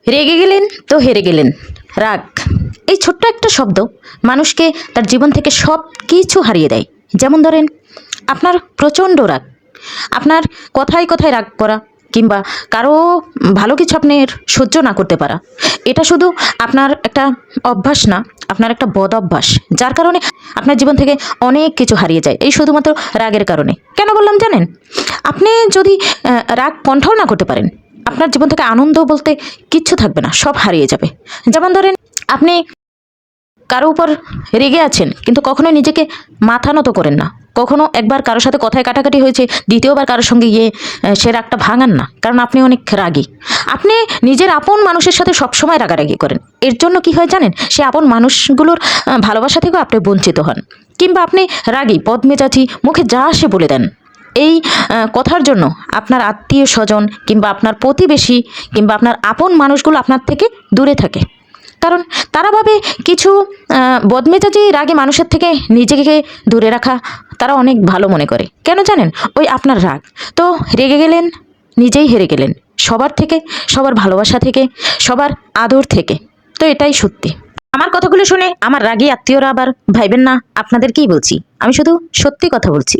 রেগে গেলেন তো হেরে গেলেন। রাগ, এই ছোট্ট একটা শব্দ মানুষকে তার জীবন থেকে সব কিছু হারিয়ে দেয়। যেমন ধরেন, আপনার প্রচণ্ড রাগ, আপনার কথায় কথায় রাগ করা, কিংবা কারো ভালো কিছু আপনার সহ্য না করতে পারা, এটা শুধু আপনার একটা অভ্যাস না, আপনার একটা বদ অভ্যাস, যার কারণে আপনার জীবন থেকে অনেক কিছু হারিয়ে যায় এই শুধুমাত্র রাগের কারণে। কেন বললাম জানেন? আপনি যদি রাগ কন্ট্রোল না করতে পারেন, আপনার জীবন থেকে আনন্দ বলতে কিচ্ছু থাকবে না, সব হারিয়ে যাবে। যেমন ধরেন, আপনি কারো উপর রেগে আছেন, কিন্তু কখনোই নিজেকে মাথা নত করেন না। কখনো একবার কারোর সাথে কথায় কাটাকাটি হয়েছে, দ্বিতীয়বার কারোর সঙ্গে গিয়ে সে রাগটা ভাঙান না, কারণ আপনি অনেক রাগী। আপনি নিজের আপন মানুষের সাথে সবসময় রাগারাগি করেন। এর জন্য কি হয় জানেন? সে আপন মানুষগুলোর ভালোবাসা থেকেও আপনি বঞ্চিত হন। কিংবা আপনি রাগী, বদমেজাজি, মুখে যা আসে বলে দেন। এই কথার জন্য আপনার আত্মীয় স্বজন কিংবা আপনার প্রতিবেশী কিংবা আপনার আপন মানুষগুলো আপনার থেকে দূরে থাকে। কারণ তারা ভাবে কিছু বদমেজাজি রাগী মানুষের থেকে নিজেকে দূরে রাখা তারা অনেক ভালো মনে করে। কেন জানেন? ওই আপনার রাগ। তো রেগে গেলেন, নিজেই হেরে গেলেন, সবার থেকে, সবার ভালোবাসা থেকে, সবার আদর থেকে। তো এটাই সত্যি। আমার কথাগুলো শুনে আমার রাগী আত্মীয়রা আবার ভাইবেন না আপনাদের কি বলছি, আমি শুধু সত্যি কথা বলছি।